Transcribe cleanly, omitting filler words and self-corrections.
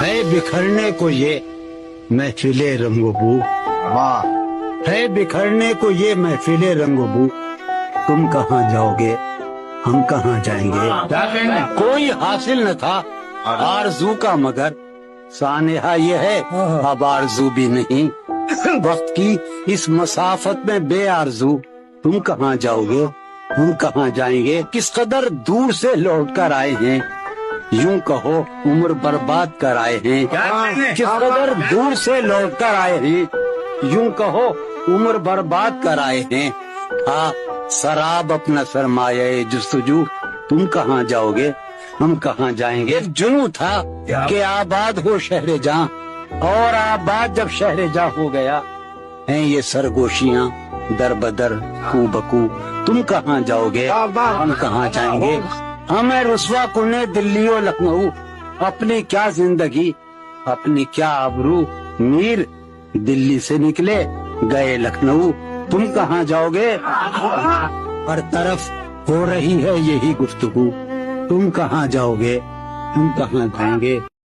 ہے بکھرنے کو یہ محفلے رنگ و بو، ہے بکھرنے کو یہ محفلے رنگ و بو، تم کہاں جاؤ گے ہم کہاں جائیں گے؟ کوئی حاصل نہ تھا آرزو کا مگر سانحہ یہ ہے اب آرزو بھی نہیں، وقت کی اس مسافت میں بے آرزو، تم کہاں جاؤ گے ہم کہاں جائیں گے؟ کس قدر دور سے لوٹ کر آئے ہیں، یوں کہو عمر برباد کر آئے ہیں، کس قدر دور سے لوٹ کر آئے ہیں، یوں کہو عمر برباد کر آئے ہیں، ہاں سراب اپنا سرمایہ جستجو، تم کہاں جاؤ گے ہم کہاں جائیں گے؟ جنوں تھا کہ آباد ہو شہر جاں، اور آباد جب شہر جاں ہو گیا، ہیں یہ سرگوشیاں در بدر کو بکو، تم کہاں جاؤ گے ہم کہاں جائیں گے؟ ہمیں رسوا کنے دلی و لکھنؤ، اپنی کیا زندگی اپنی کیا آبرو، میر دلی سے نکلے گئے لکھنؤ، تم کہاں جاؤ گے؟ ہر طرف ہو رہی ہے یہی گفتگو، تم کہاں جاؤ گے ہم کہاں جائیں گے؟